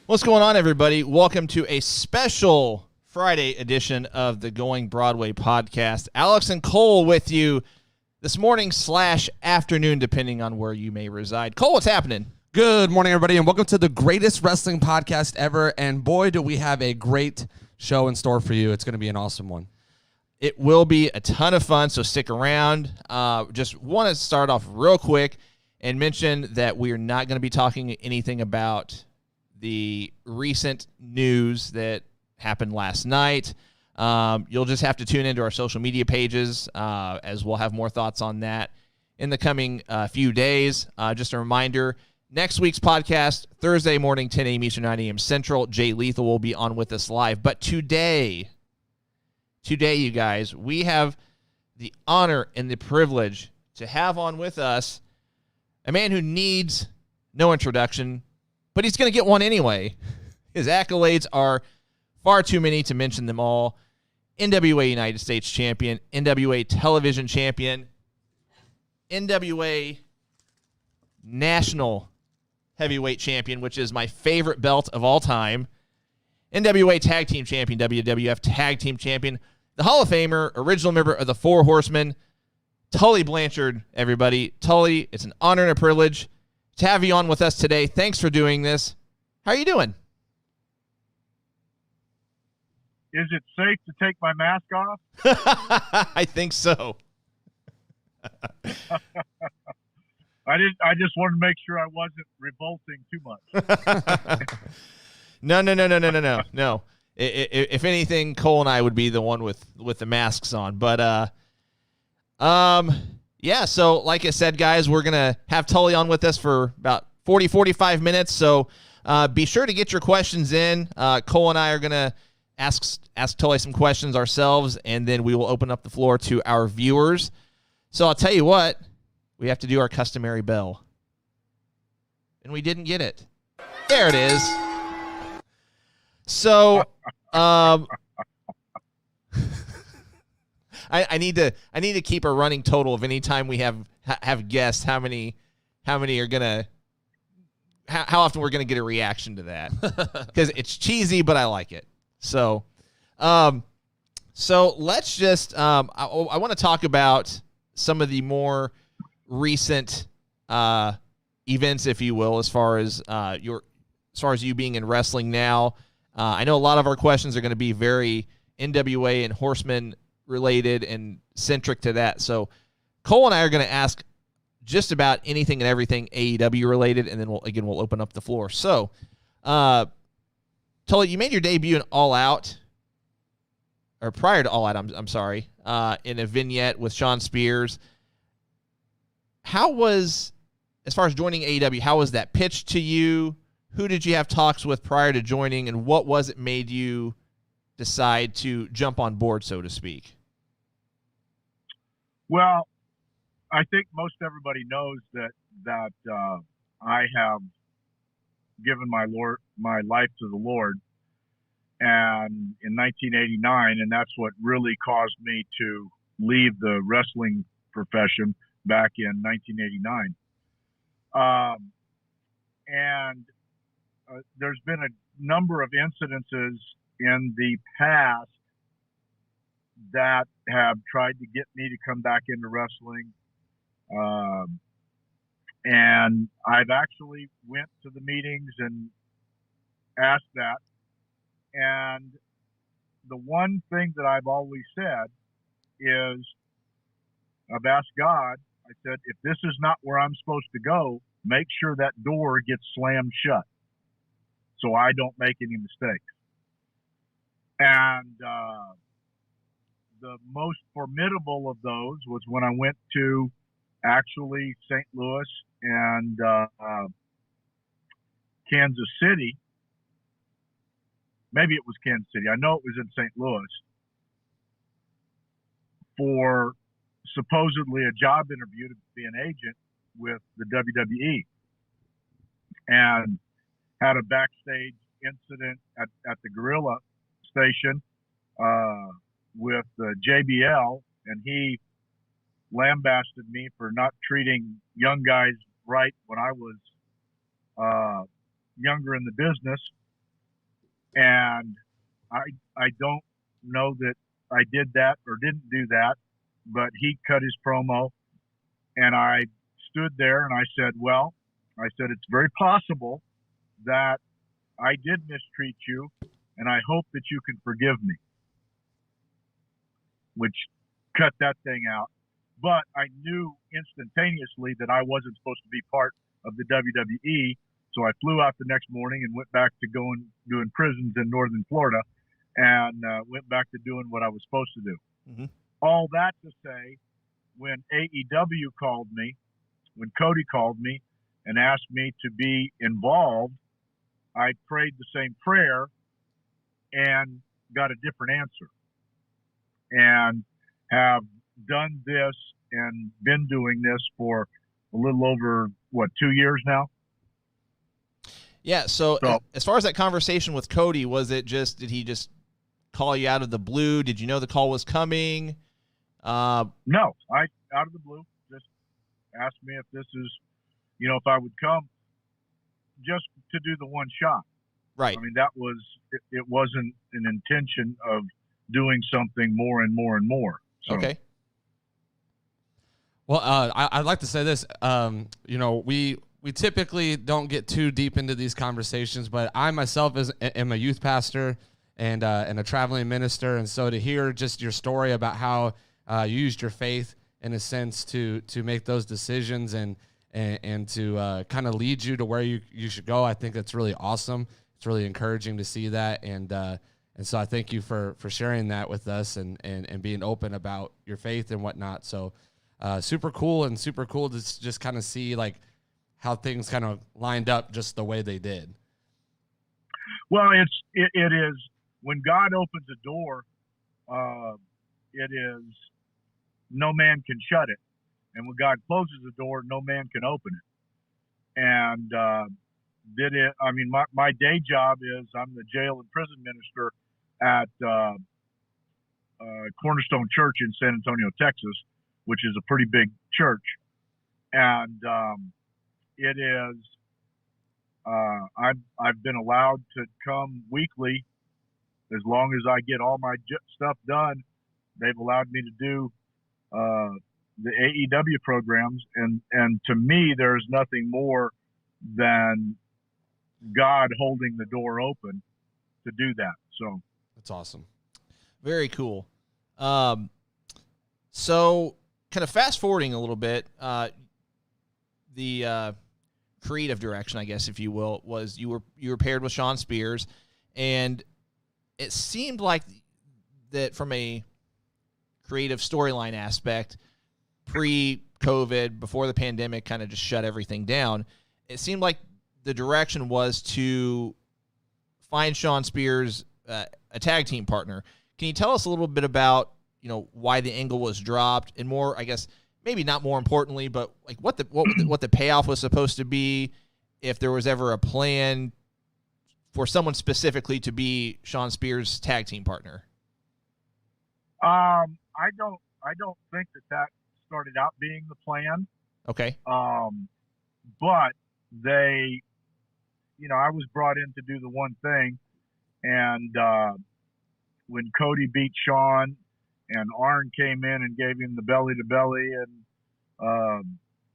What's going on, everybody? Welcome to a special Friday edition of the Going Broadway Podcast. Alex and Cole with you this morning / afternoon, depending on where you may reside. Cole, what's happening? Good morning, everybody, and welcome to the greatest wrestling podcast ever. And boy, do we have a great show in store for you. It's going to be an awesome one. It will be a ton of fun, so stick around. Just want to start off real quick and mention that we are not going to be talking anything about the recent news that happened last night. You'll just have to tune into our social media pages as we'll have more thoughts on that in the coming few days. Just a reminder, next week's podcast, Thursday morning, 10 a.m. Eastern, 9 a.m. Central. Jay Lethal will be on with us live. But today, you guys, we have the honor and the privilege to have on with us a man who needs no introduction, but he's going to get one anyway. His accolades are far too many to mention them all. NWA United States Champion, NWA Television Champion, NWA National Heavyweight Champion, which is my favorite belt of all time, NWA Tag Team Champion, WWF Tag Team Champion, the Hall of Famer, original member of the Four Horsemen, Tully Blanchard, everybody. Tully, it's an honor and a privilege to have you on with us today. Thanks for doing this. How are you doing? Is it safe to take my mask off? I think so. I just wanted to make sure I wasn't revolting too much. No. If anything, Cole and I would be the one with the masks on. But yeah, so like I said, guys, we're going to have Tully on with us for about 45 minutes. So be sure to get your questions in. Cole and I are going to ask Tully some questions ourselves, and then we will open up the floor to our viewers. So I'll tell you what, we have to do our customary bell. And we didn't get it. There it is. So I need to keep a running total of any time we have guests, how many are gonna, how often we're gonna get a reaction to that, because it's cheesy, but I like it. So let's just I want to talk about some of the more recent events, if you will, as far as you being in wrestling now. I know a lot of our questions are going to be very NWA and Horsemen related and centric to that. So Cole and I are going to ask just about anything and everything AEW related, and then we'll open up the floor. So, Tully, you made your debut in All Out, or prior to All Out, I'm sorry, in a vignette with Shawn Spears. How was, as far as joining AEW, how was that pitched to you? Who did you have talks with prior to joining, and what was it made you decide to jump on board, so to speak? Well, I think most everybody knows that I have given my life to the Lord, and in 1989, and that's what really caused me to leave the wrestling profession back in 1989. There's been a number of incidences in the past that have tried to get me to come back into wrestling. And I've actually went to the meetings and asked that. And the one thing that I've always said is, I've asked God, I said, if this is not where I'm supposed to go, make sure that door gets slammed shut so I don't make any mistakes. And the most formidable of those was when I went to actually St. Louis and Kansas City. Maybe it was Kansas City. I know it was in St. Louis for supposedly a job interview to be an agent with the WWE, and had a backstage incident at the Gorilla station with JBL, and he lambasted me for not treating young guys right when I was younger in the business. And I don't know that I did that or didn't do that, but he cut his promo, and I stood there and I said, it's very possible that I did mistreat you, and I hope that you can forgive me, which cut that thing out. But I knew instantaneously that I wasn't supposed to be part of the WWE, so I flew out the next morning and went back to doing prisons in northern Florida, and went back to doing what I was supposed to do. Mm-hmm. All that to say, when AEW called me, when Cody called me and asked me to be involved, I prayed the same prayer and got a different answer, and have done this and been doing this for a little over 2 years now. Yeah. So as far as that conversation with Cody, did he just call you out of the blue? Did you know the call was coming? No, out of the blue, just asked me if this is, if I would come just to do the one shot. Right. I mean, it wasn't an intention of doing something more and more and more. So. Okay. Well, I'd like to say this. We typically don't get too deep into these conversations, but I myself am a youth pastor and a traveling minister, and so to hear just your story about how you used your faith in a sense to make those decisions and to kind of lead you to where you should go, I think that's really awesome. It's really encouraging to see that, and so I thank you for sharing that with us and being open about your faith and whatnot. So super cool to just kind of see like how things kind of lined up just the way they did. Well, it is when God opens a door, it is no man can shut it, and when God closes the door, no man can open it. And I mean, my day job is I'm the jail and prison minister at Cornerstone Church in San Antonio, Texas, which is a pretty big church. And it is, I've been allowed to come weekly as long as I get all my stuff done. They've allowed me to do the AEW programs, and to me, there's nothing more than God holding the door open to do that. So that's awesome. Very cool. So kind of fast forwarding a little bit, the creative direction, I guess, if you will, was you were paired with Shawn Spears, and it seemed like that from a creative storyline aspect, pre-COVID, before the pandemic kind of just shut everything down, it seemed like the direction was to find Shawn Spears a tag team partner. Can you tell us a little bit about, why the angle was dropped, and more, I guess, maybe not more importantly, but like what the payoff was supposed to be, if there was ever a plan for someone specifically to be Shawn Spears' tag team partner? I don't think that started out being the plan. Okay. But they, I was brought in to do the one thing, and when Cody beat Shawn and Arn came in and gave him the belly to belly and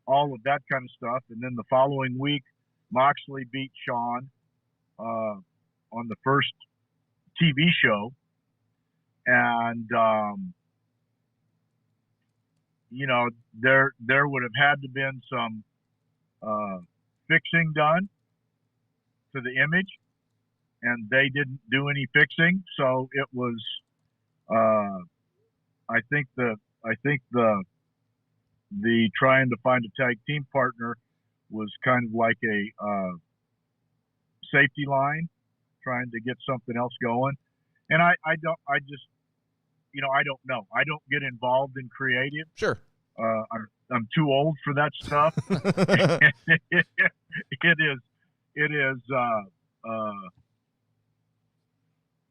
all of that kind of stuff, and then the following week Moxley beat Shawn on the first TV show, and there would have had to been some fixing done to the image, and they didn't do any fixing, so it was I think the trying to find a tag team partner was kind of like a safety line, trying to get something else going. And I don't know. I don't get involved in creative. Sure. I'm too old for that stuff. It is.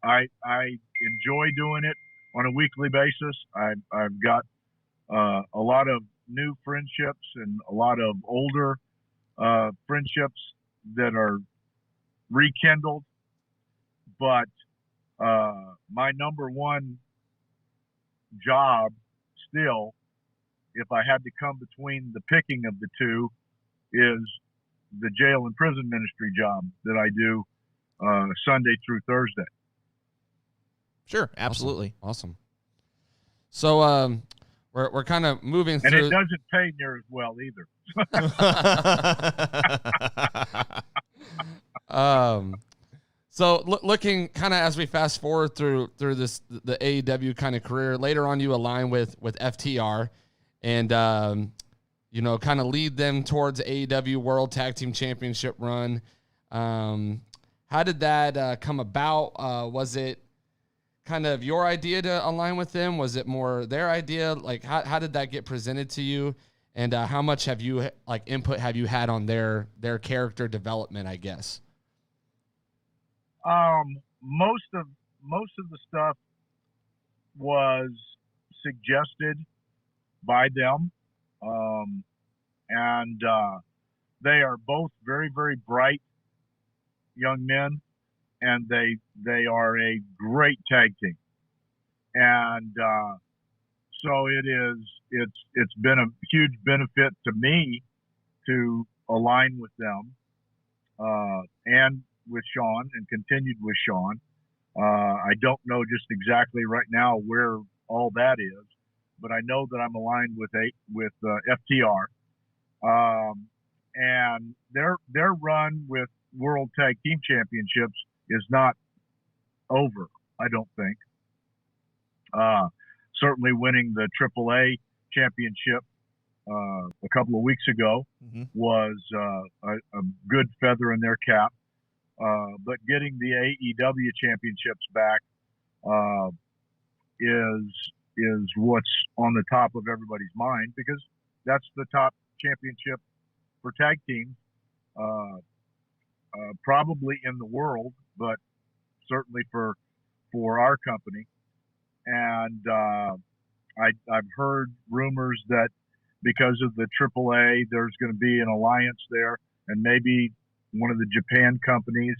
I enjoy doing it on a weekly basis. I've got a lot of new friendships and a lot of older friendships that are rekindled. but my number one job still, if I had to come between the picking of the two, is the jail and prison ministry job that I do Sunday through Thursday. Sure, absolutely. Awesome. So we're kind of moving through. And it doesn't pay near as well either. So looking kind of as we fast forward through this the AEW kind of career, later on you align with FTR, and kind of lead them towards AEW World Tag Team Championship run. How did that come about? Was it kind of your idea to align with them? Was it more their idea? Like how did that get presented to you? And how much have you input have you had on their character development, I guess? Most of the stuff was suggested by them. And they are both very, very bright young men, and they are a great tag team. And so it's been a huge benefit to me to align with them and with Sean, and continued with Sean. I don't know just exactly right now where all that is, but I know that I'm aligned with FTR. And their run with World Tag Team Championships is not over, I don't think. Certainly winning the AAA championship a couple of weeks ago was a good feather in their cap. But getting the AEW championships back is what's on the top of everybody's mind, because that's the top championship for tag teams, probably in the world, but certainly for our company. And I've heard rumors that because of the AAA, there's going to be an alliance there, and maybe one of the Japan companies,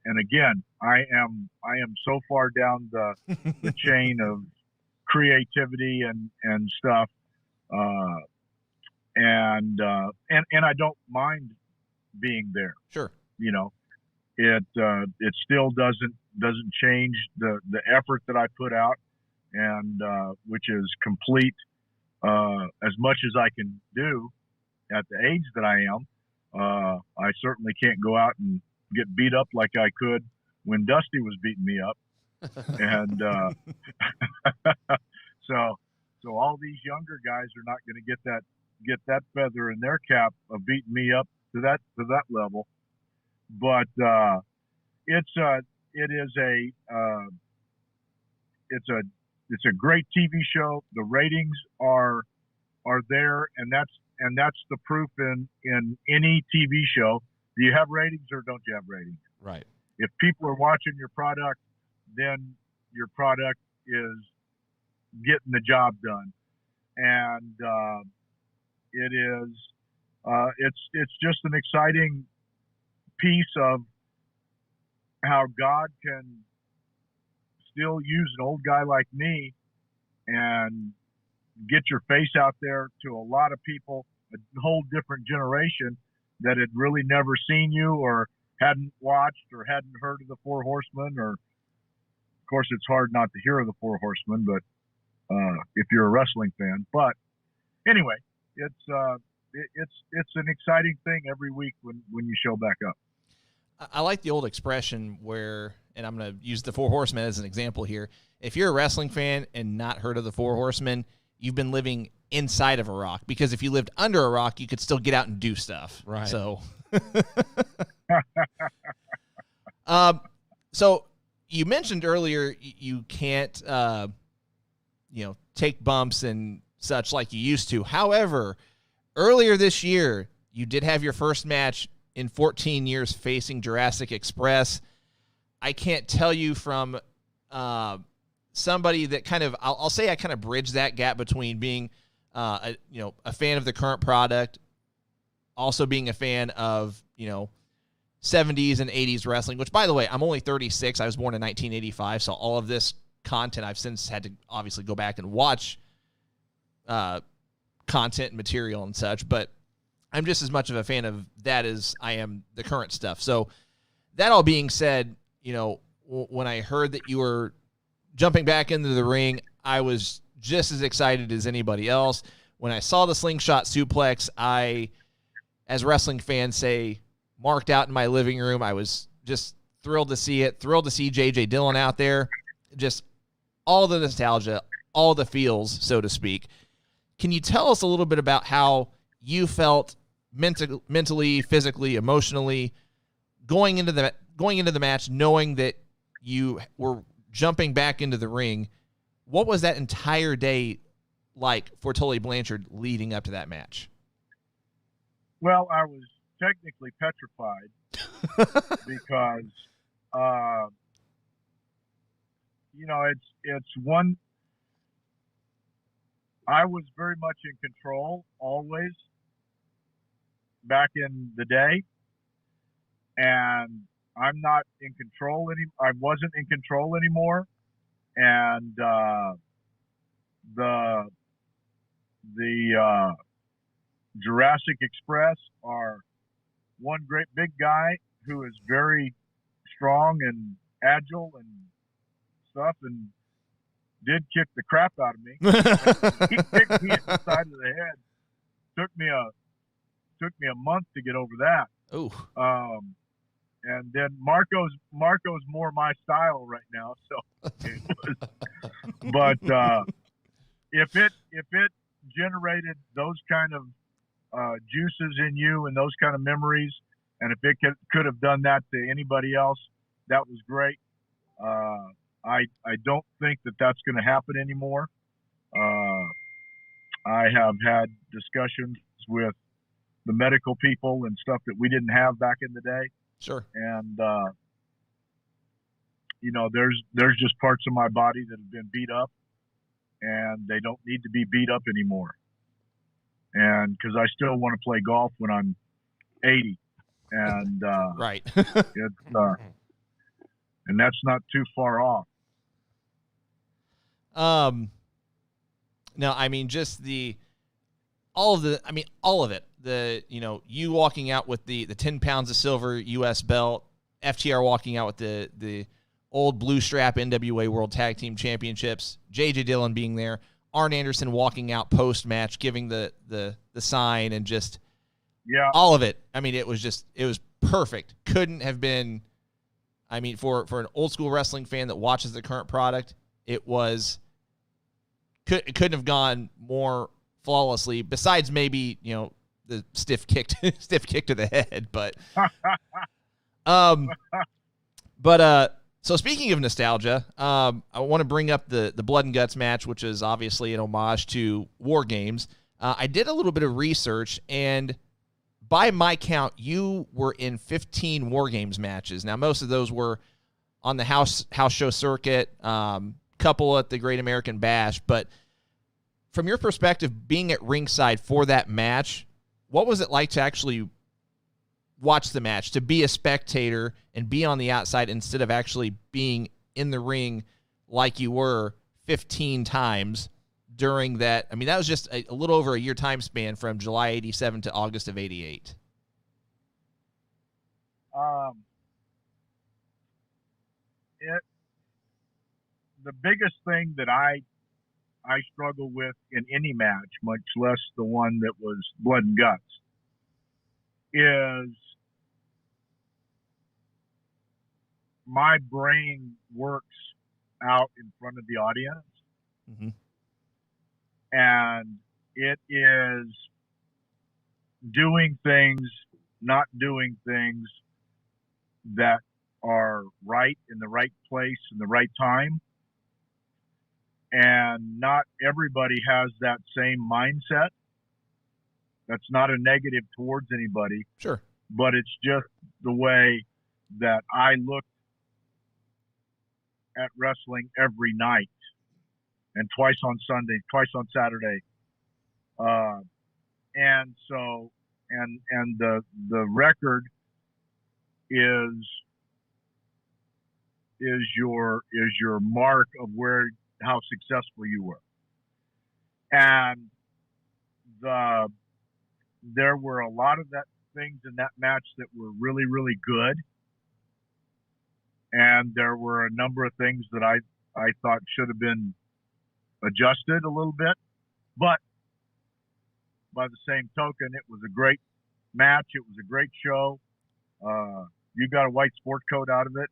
and again, I am so far down the chain of creativity and stuff, and I don't mind being there. Sure. It still doesn't change the effort that I put out, and which is complete as much as I can do at the age that I am. I certainly can't go out and get beat up like I could when Dusty was beating me up. And so all these younger guys are not going to get that feather in their cap of beating me up to that level. But it's a great TV show. The ratings are there, and that's the proof in any TV show. Do you have ratings or don't you have ratings? Right. If people are watching your product, then your product is getting the job done. And it's just an exciting piece of how God can still use an old guy like me and get your face out there to a lot of people, a whole different generation that had really never seen you or hadn't watched or hadn't heard of the Four Horsemen. Or, of course, it's hard not to hear of the Four Horsemen, but if you're a wrestling fan. But anyway, it's an exciting thing every week when you show back up. I like the old expression where, and I'm going to use the Four Horsemen as an example here. If you're a wrestling fan and not heard of the Four Horsemen, you've been living inside of a rock, because if you lived under a rock, you could still get out and do stuff. Right. So, so you mentioned earlier you can't, take bumps and such like you used to. However, earlier this year, you did have your first match in 14 years facing Jurassic Express. I can't tell you from somebody that kind of, I'll say I kind of bridged that gap between being a fan of the current product, also being a fan of, 70s and 80s wrestling, which, by the way, I'm only 36. I was born in 1985, so all of this content I've since had to obviously go back and watch content and material and such, but I'm just as much of a fan of that as I am the current stuff. So that all being said, you know, when I heard that you were jumping back into the ring, I was just as excited as anybody else. When I saw the slingshot suplex, I, as wrestling fans say, marked out in my living room. I was just thrilled to see it, thrilled to see J.J. Dillon out there. Just all the nostalgia, all the feels, so to speak. Can you tell us a little bit about how you felt mentally, physically, emotionally going into the match, knowing that you were jumping back into the ring? What was that entire day like for Tully Blanchard leading up to that match? Well, I was technically petrified because, you know, it's one. I was very much in control always back in the day, and I'm not in control I wasn't in control anymore, and the Jurassic Express are one great big guy who is very strong and agile and stuff, and did kick the crap out of me. He kicked me in the side of the head. Took me a month to get over that. Ooh. And then Marco's more my style right now. So it was, but if it generated those kind of juices in you and those kind of memories, and if it could have done that to anybody else, that was great. I don't think that that's going to happen anymore. I have had discussions with the medical people and stuff that we didn't have back in the day. Sure. And, you know, there's just parts of my body that have been beat up, and they don't need to be beat up anymore. And because I still want to play golf when I'm 80. And right. it's, and that's not too far off. No, I mean, just all of it. You walking out with the 10 pounds of silver U.S. belt, FTR walking out with the old blue strap NWA World Tag Team Championships, J.J. Dillon being there, Arn Anderson walking out post-match, giving the sign, and just all of it. I mean, it was perfect. Couldn't have been, I mean, for an old school wrestling fan that watches the current product, it couldn't have gone more flawlessly, besides maybe, you know, the stiff kick to the head, but so speaking of nostalgia, I want to bring up the Blood and Guts match, which is obviously an homage to War Games. I did a little bit of research, and by my count, you were in 15 War Games matches. Now, most of those were on the house show circuit, couple at the Great American Bash, but from your perspective, being at ringside for that match, what was it like to actually watch the match, to be a spectator and be on the outside instead of actually being in the ring like you were 15 times during that? I mean, that was just a little over a year time span from July 87 to August of 88. The biggest thing that I struggle with in any match, much less the one that was Blood and Guts, is my brain works out in front of the audience. Mm-hmm. And it is doing things, not doing things that are right in the right place in the right time. And not everybody has that same mindset. That's not a negative towards anybody. Sure. But it's just the way that I look at wrestling every night, and twice on Sunday, twice on Saturday. And so, and the record is your mark of how successful you were. And there were a lot of things in that match that were really, really good. And there were a number of things that I thought should have been adjusted a little bit. But by the same token, it was a great match. It was a great show. You got a white sport coat out of it.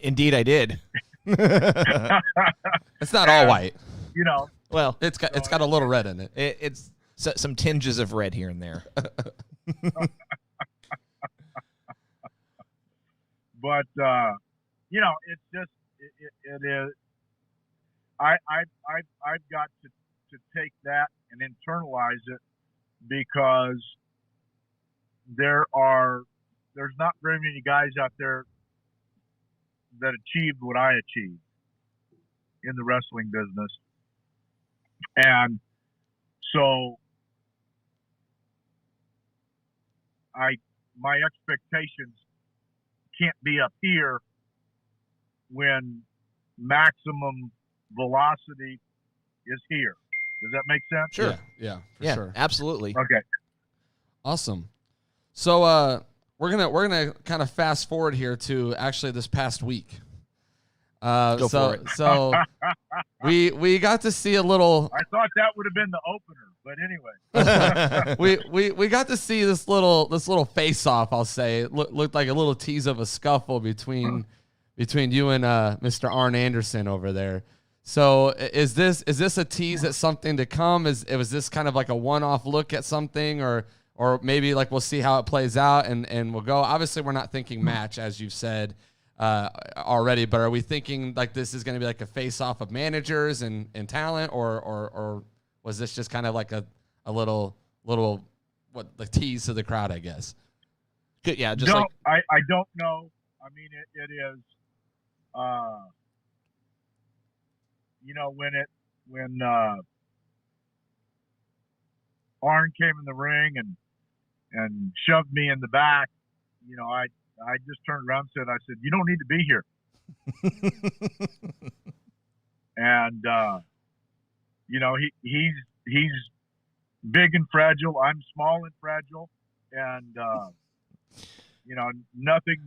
Indeed, I did. It's not all white. You know. Well, it's got a little red in it. It's some tinges of red here and there. But you know, it's just it is. I've got to take that and internalize it, because there's not very many guys out there that achieved what I achieved in the wrestling business. And so my expectations can't be up here when maximum velocity is here. Does that make sense? Sure. Yeah, for sure. Absolutely. Okay. Awesome. So we're gonna kind of fast forward here to actually this past week. Go for it. So we got to see a little. I thought that would have been the opener, but anyway. we got to see this little face off. I'll say it looked like a little tease of a scuffle between you and Mr. Arn Anderson over there. So is this a tease at something to come? Was this kind of like a one-off look at something, or maybe like we'll see how it plays out and we'll go? Obviously, we're not thinking match, as you've said already, but are we thinking like this is going to be like a face-off of managers and talent, or was this just kind of like a little tease to the crowd, I guess? Good, yeah. I don't know. I mean, it is. You know, when Arn came in the ring and shoved me in the back, you know, I just turned around and said, you don't need to be here. And you know, he's big and fragile. I'm small and fragile, and you know, nothing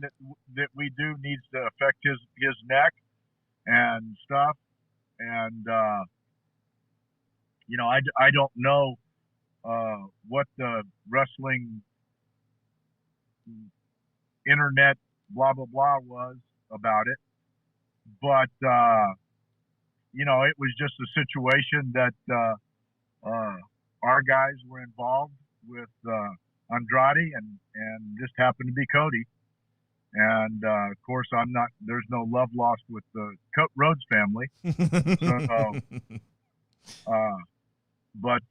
that we do needs to affect his neck and stuff. And you know, I don't know what the wrestling internet blah blah blah was about it, but you know, it was just a situation that our guys were involved with Andrade, and just happened to be Cody. And of course, there's no love lost with the Rhodes family. So, but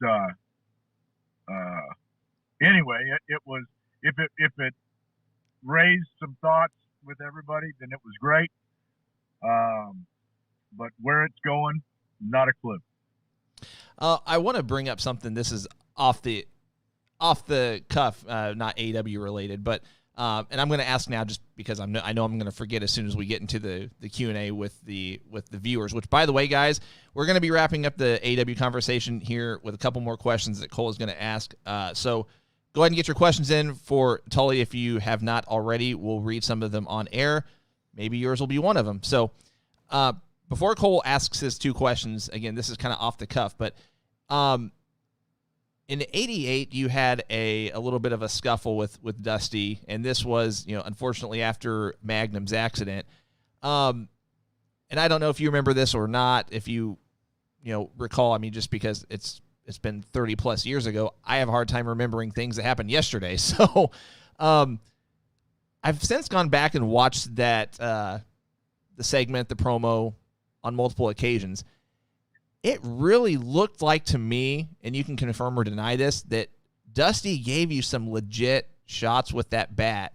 anyway, it was, if it raised some thoughts with everybody, then it was great. But where it's going, not a clue. I want to bring up something. This is off the cuff, not AEW related, but and I'm going to ask now just because I know I'm going to forget as soon as we get into the Q&A with the viewers, which, by the way, guys, we're going to be wrapping up the AEW conversation here with a couple more questions that Cole is going to ask. So go ahead and get your questions in for Tully if you have not already. We'll read some of them on air. Maybe yours will be one of them. So before Cole asks his two questions, again, this is kind of off the cuff, but in '88, you had a little bit of a scuffle with Dusty, and this was, you know, unfortunately after Magnum's accident. And I don't know if you remember this or not, if you recall. I mean, just because it's been 30 plus years ago, I have a hard time remembering things that happened yesterday. So I've since gone back and watched that the segment, the promo, on multiple occasions. It really looked like to me, and you can confirm or deny this, that Dusty gave you some legit shots with that bat.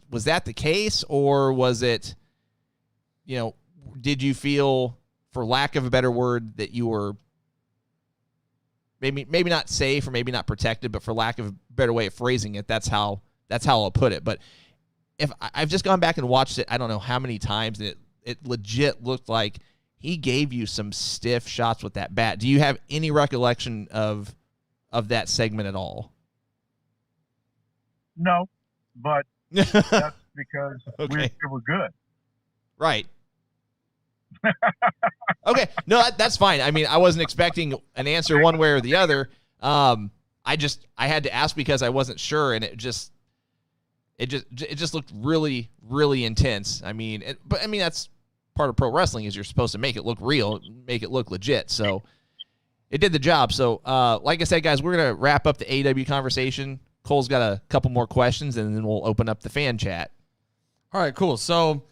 Was that the case, or was it, you know, did you feel, for lack of a better word, that you were maybe not safe or maybe not protected, but for lack of a better way of phrasing it, that's how I'll put it. But if I've just gone back and watched it, I don't know how many times, and it legit looked like he gave you some stiff shots with that bat. Do you have any recollection of that segment at all? No, but that's because we were good. Right. Okay. No, that's fine. I mean, I wasn't expecting an answer one way or the other. I had to ask because I wasn't sure, and it just looked really, really intense. I mean, but that's part of pro wrestling, is you're supposed to make it look real, make it look legit. So it did the job. So, like I said, guys, we're going to wrap up the AEW conversation. Cole's got a couple more questions, and then we'll open up the fan chat. All right, cool. So,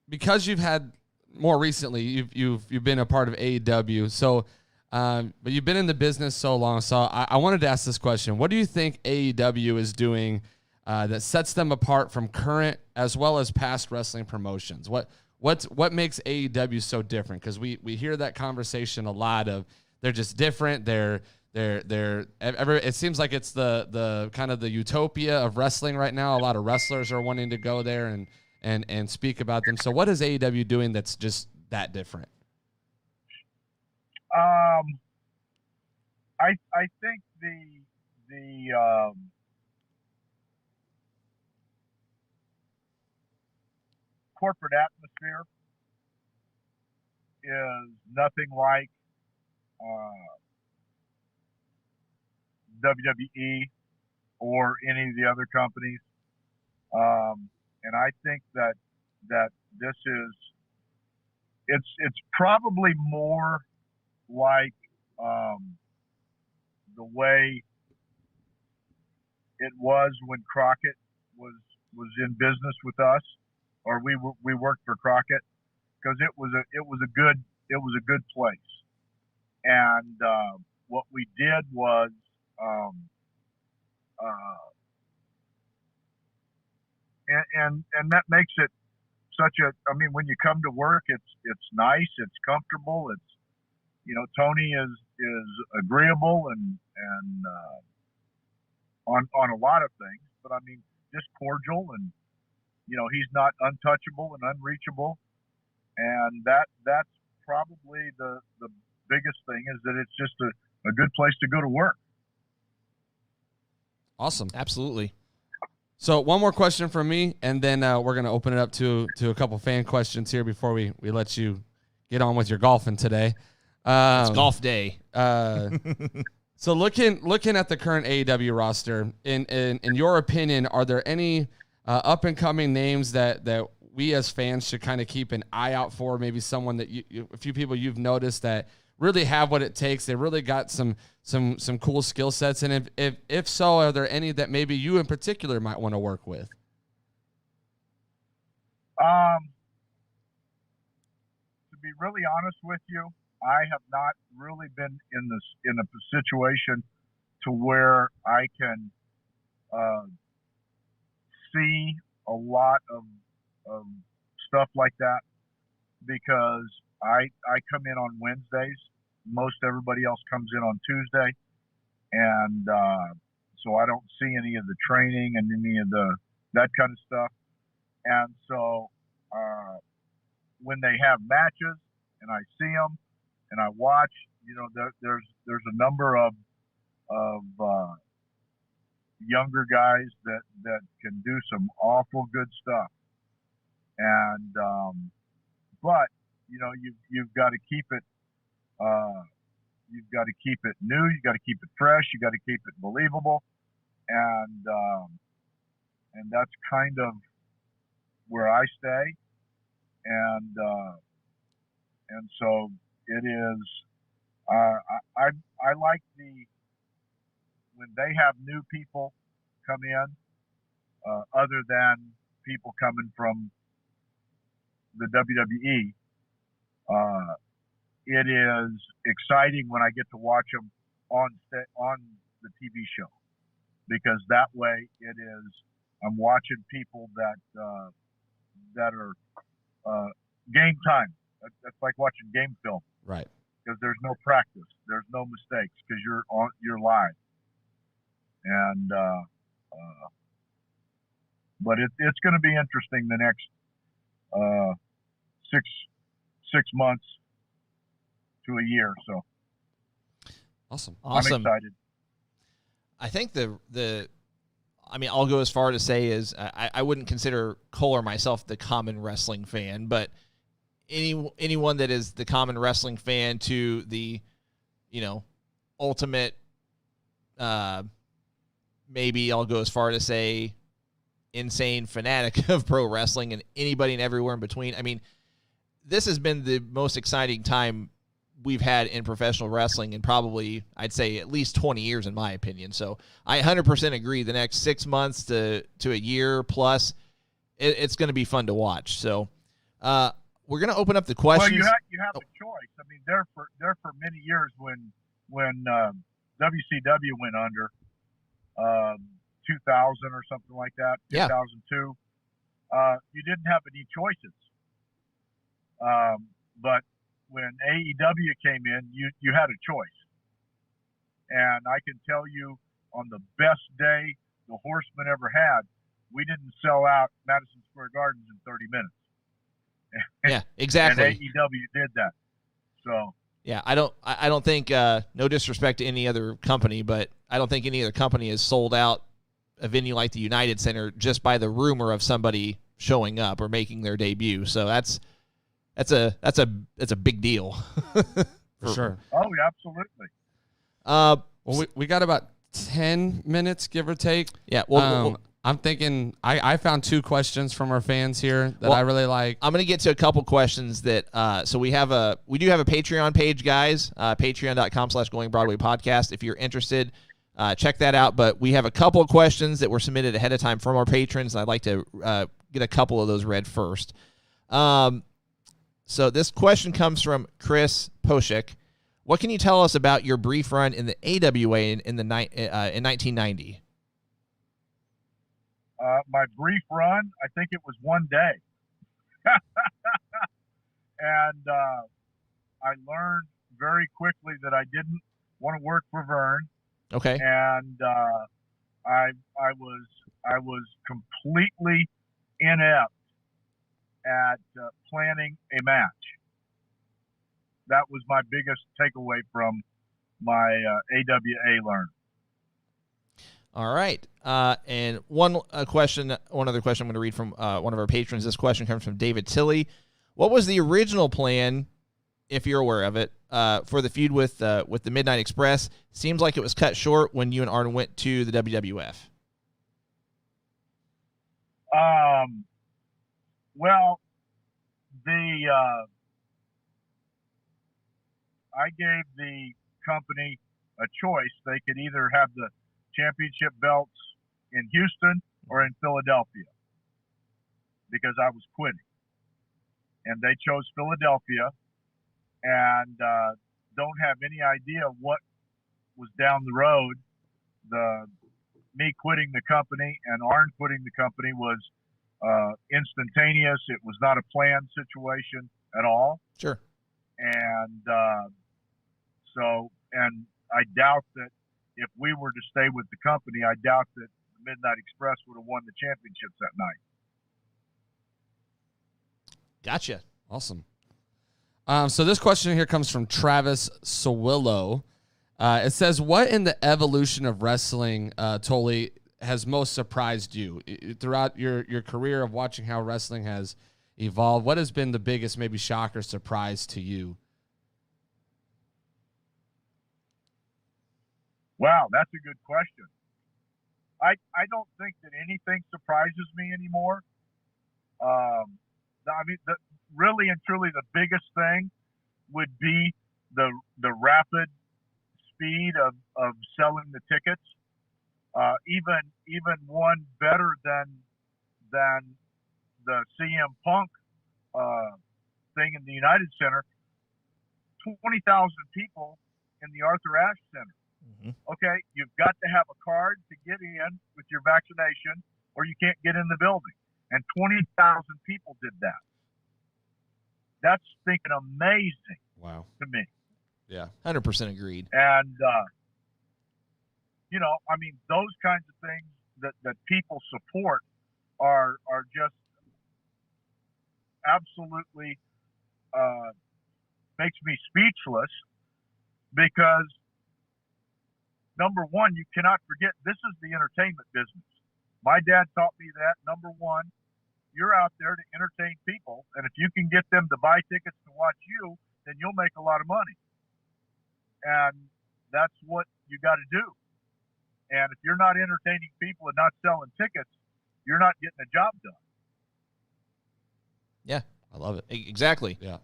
because you've had more recently, you've been a part of AEW. So, but you've been in the business so long. So I wanted to ask this question: what do you think AEW is doing that sets them apart from current as well as past wrestling promotions? What makes AEW so different? Because we hear that conversation a lot of they're just different. It seems like it's the kind of the utopia of wrestling right now. A lot of wrestlers are wanting to go there and speak about them. So what is AEW doing that's just that different? I think the corporate atmosphere is nothing like WWE or any of the other companies, and I think that this is it's probably more like the way it was when Crockett was in business with us, or we worked for Crockett, because it was a good place, and what we did was and that makes it such a. I mean, when you come to work, it's nice, it's comfortable, it's Tony is agreeable and on a lot of things, but I mean just cordial, and he's not untouchable and unreachable, and that's probably the biggest thing, is that it's just a good place to go to work. Awesome. Absolutely. So one more question from me, and then we're going to open it up to a couple fan questions here before we let you get on with your golfing today. It's golf day. So looking at the current AEW roster, in your opinion, are there any up and coming names that we as fans should kind of keep an eye out for? Maybe someone that a few people you've noticed that really have what it takes. They really got some cool skill sets, and if so, are there any that maybe you in particular might want to work with? To be really honest with you, I have not really been in a situation to where I can see a lot of stuff like that, because I come in on Wednesdays. Most everybody else comes in on Tuesday, and so I don't see any of the training and any of that kind of stuff. And so when they have matches and I see them and I watch, there's a number of younger guys that can do some awful good stuff, and but you've got to keep it. You've got to keep it new. You got to keep it fresh. You got to keep it believable, and that's kind of where I stay. And so it is. I like when they have new people come in, other than people coming from the WWE. It is exciting when I get to watch them on the TV show, because that way I'm watching people that are game time. That's like watching game film, right? Because there's no practice, there's no mistakes, because you're live, and but it's going to be interesting the next 6 months to a year. So awesome. I'm excited. I think I'll go as far to say is I wouldn't consider Cole or myself the common wrestling fan, but anyone that is the common wrestling fan to the, ultimate, maybe I'll go as far to say insane fanatic of pro wrestling and anybody and everywhere in between. I mean, this has been the most exciting time we've had in professional wrestling in probably, I'd say, at least 20 years, in my opinion. So I 100% agree. The next 6 months to a year plus, it's going to be fun to watch. So we're going to open up the questions. Well, you have a choice. I mean, there for many years when WCW went under, 2000 or something like that, 2002, you didn't have any choices. But when AEW came in, you had a choice. And I can tell you, on the best day the Horsemen ever had, we didn't sell out Madison Square Gardens in 30 minutes. Yeah, exactly. And AEW did that. So yeah, I don't think no disrespect to any other company, but I don't think any other company has sold out a venue like the United Center just by the rumor of somebody showing up or making their debut. So that's a big deal. For sure. Oh, yeah, absolutely. Well, we got about 10 minutes, give or take. Yeah. Well, I'm thinking I found 2 questions from our fans here that I really like. I'm going to get to a couple questions that, so we do have a Patreon page, guys, patreon.com/Going Broadway Podcast. If you're interested, check that out. But we have a couple of questions that were submitted ahead of time from our patrons. And I'd like to get a couple of those read first. So this question comes from Chris Poshik. What can you tell us about your brief run in the AWA in 1990? My brief run, I think it was one day. And I learned very quickly that I didn't want to work for Vern. Okay. And I was completely inept at planning a match. That was my biggest takeaway from my AWA learn. All right. And one other question I'm going to read from one of our patrons. This question comes from David Tilly. What was the original plan, if you're aware of it, for the feud with the Midnight Express? Seems like it was cut short when you and Arn went to the WWF. Well, I gave the company a choice. They could either have the championship belts in Houston or in Philadelphia because I was quitting. And they chose Philadelphia and don't have any idea what was down the road. Me quitting the company and Arn quitting the company was instantaneous. It was not a planned situation at all. Sure. And and I doubt that if we were to stay with the company, I doubt that the Midnight Express would have won the championships that night. Gotcha. Awesome. So this question here comes from Travis Sawillo. It says, what in the evolution of wrestling, Tully, has most surprised you throughout your career of watching how wrestling has evolved? What has been the biggest maybe shock or surprise to you? Wow, that's a good question. I don't think that anything surprises me anymore. Really and truly, the biggest thing would be the rapid speed of selling the tickets. Even one better than the CM Punk thing in the United Center. 20,000 people in the Arthur Ashe Center. Mm-hmm. Okay, you've got to have a card to get in with your vaccination, or you can't get in the building. And 20,000 people did that. That's thinking amazing. Wow. To me. Yeah, 100% agreed. And those kinds of things that people support are just absolutely makes me speechless, because number one, you cannot forget this is the entertainment business. My dad taught me that. Number one, you're out there to entertain people, and if you can get them to buy tickets to watch you, then you'll make a lot of money. And that's what you got to do. And if you're not entertaining people and not selling tickets, you're not getting a job done. Yeah, I love it. Exactly. Yeah.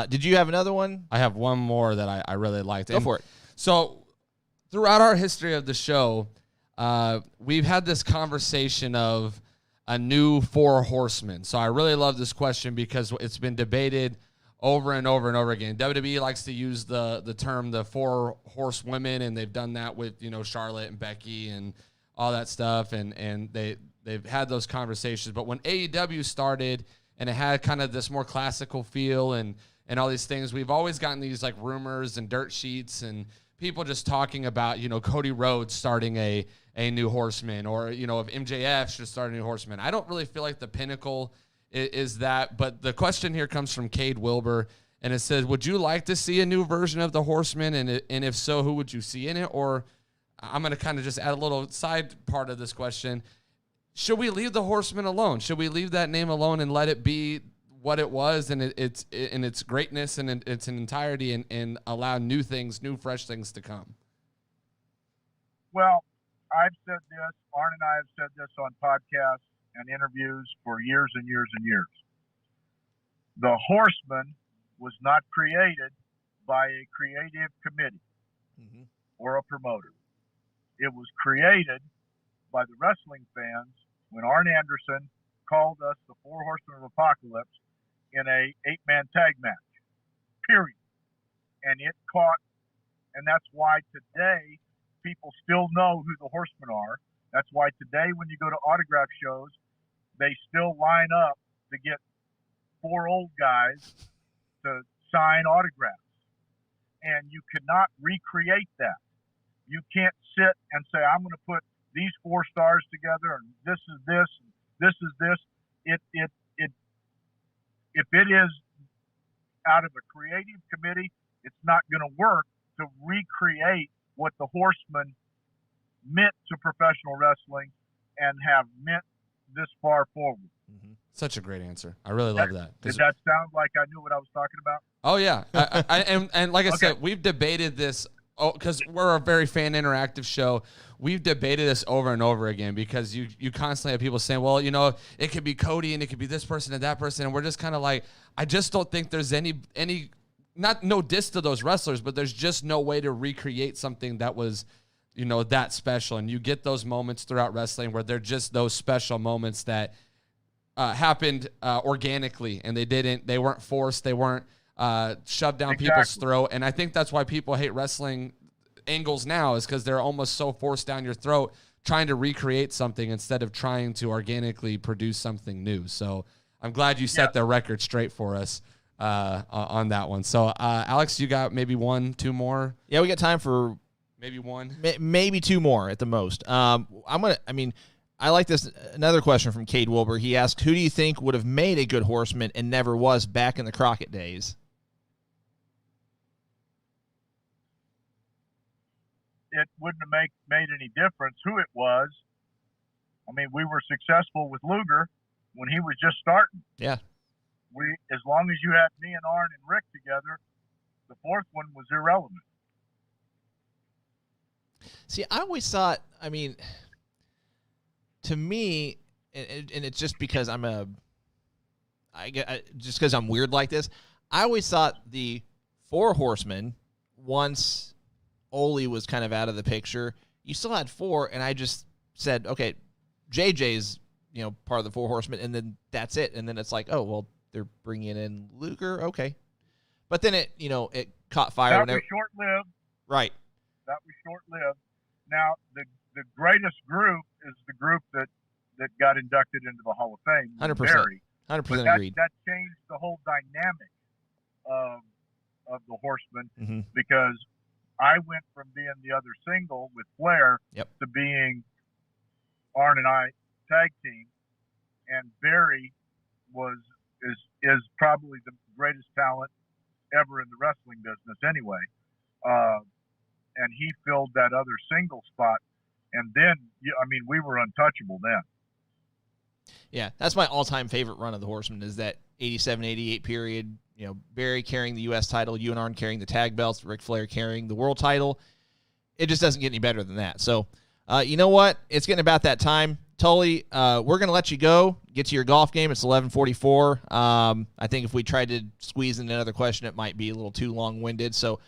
Did you have another one? I have one more that I really liked. Go for it. So throughout our history of the show, we've had this conversation of a new Four Horsemen. So I really love this question because it's been debated over and over and over again. WWE likes to use the term the Four Horsewomen, and they've done that with, you know, Charlotte and Becky and all that stuff, and they've had those conversations. But when AEW started and it had kind of this more classical feel and all these things, we've always gotten these like rumors and dirt sheets and people just talking about, you know, Cody Rhodes starting a new Horseman, or, you know, if MJF should start a new Horseman. I don't really feel like the pinnacle is that, but the question here comes from Cade Wilbur, and it says, would you like to see a new version of the Horseman, and if so, who would you see in it? Or I'm going to kind of just add a little side part of this question. Should we leave the Horseman alone? Should we leave that name alone and let it be what it was and it's in its greatness and in its entirety, and allow new things, new fresh things to come? Well, I've said this, Arn and I have said this on podcasts and interviews for years and years and years. The Horseman was not created by a creative committee or a promoter. It was created by the wrestling fans when Arn Anderson called us the Four Horsemen of Apocalypse in a 8-man tag match, period. And it caught, and that's why today people still know who the Horsemen are. That's why today when you go to autograph shows, they still line up to get 4 old guys to sign autographs. And you cannot recreate that. You can't sit and say, I'm going to put these 4 stars together and this is this, and this is this. If it is out of a creative committee, it's not going to work to recreate what the Horsemen meant to professional wrestling and have meant this far forward. Such a great answer. I really love that. Did that sound like I knew what I was talking about? Oh yeah, and like I said, we've debated this because we're a very fan interactive show. We've debated this over and over again because you constantly have people saying, well, you know, it could be Cody and it could be this person and that person, and we're just kind of like, I just don't think there's any no diss to those wrestlers, but there's just no way to recreate something that was, you know, that special. And you get those moments throughout wrestling where they're just those special moments that happened organically, and they weren't forced, they weren't shoved down people's throat. And I think that's why people hate wrestling angles now, is because they're almost so forced down your throat trying to recreate something instead of trying to organically produce something new. So I'm glad you set the record straight for us on that one. So Alex, you got maybe 1, 2 more? Yeah, we got time for maybe 1, maybe 2 more at the most. I like this. Another question from Cade Wilbur. He asked, who do you think would have made a good Horseman and never was back in the Crockett days? It wouldn't have made any difference who it was. I mean, we were successful with Luger when he was just starting. Yeah. As long as you had me and Arn and Rick together, the 4th one was irrelevant. See, I always thought, to me, and it's just because just because I'm weird like this, I always thought the Four Horsemen, once Ole was kind of out of the picture, you still had 4, and I just said, okay, JJ's, part of the Four Horsemen, and then that's it. And then it's like, oh, well, they're bringing in Luger, okay. But then it caught fire. That was short-lived. Right. That was short-lived. Now, the greatest group is the group that got inducted into the Hall of Fame. 100%. 100% agreed. That changed the whole dynamic of the Horsemen, mm-hmm. because I went from being the other single with Flair yep. to being Arn and I tag team, and Barry is probably the greatest talent ever in the wrestling business anyway. And he filled that other single spot. And then, we were untouchable then. Yeah, that's my all-time favorite run of the Horsemen is that 87, 88 period. Barry carrying the U.S. title, you and Arn carrying the tag belts, Ric Flair carrying the world title. It just doesn't get any better than that. So, you know what? It's getting about that time. Tully, we're going to let you go, get to your golf game. It's 11:44. I think if we tried to squeeze in another question, it might be a little too long-winded. So,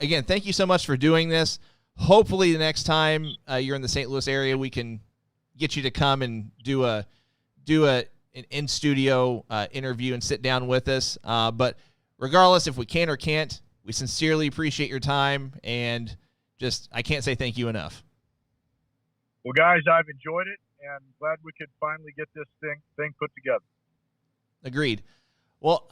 again, thank you so much for doing this. Hopefully the next time you're in the St. Louis area, we can get you to come and do an in-studio interview and sit down with us. But regardless, if we can or can't, we sincerely appreciate your time, and I can't say thank you enough. Well, guys, I've enjoyed it, and glad we could finally get this thing put together. Agreed. Well,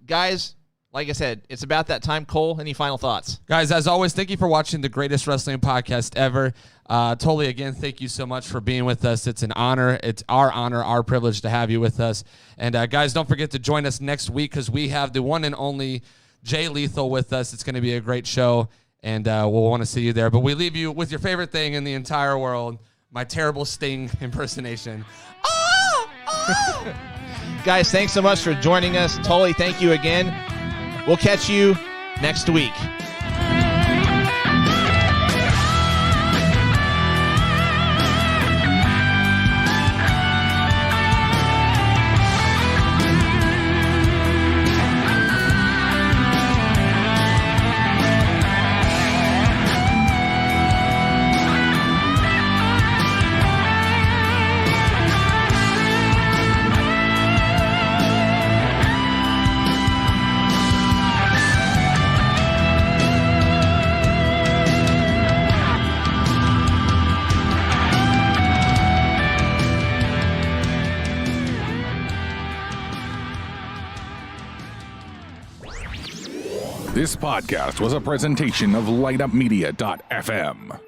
guys, like I said, it's about that time. Cole, any final thoughts? Guys, as always, thank you for watching the greatest wrestling podcast ever. Tully, again, thank you so much for being with us. It's an honor. It's our honor, our privilege to have you with us. And, guys, don't forget to join us next week because we have the one and only Jay Lethal with us. It's going to be a great show, and we'll want to see you there. But we leave you with your favorite thing in the entire world, my terrible Sting impersonation. Oh! Oh! Guys, thanks so much for joining us. Tully, thank you again. We'll catch you next week. This podcast was a presentation of LightUpMedia.fm.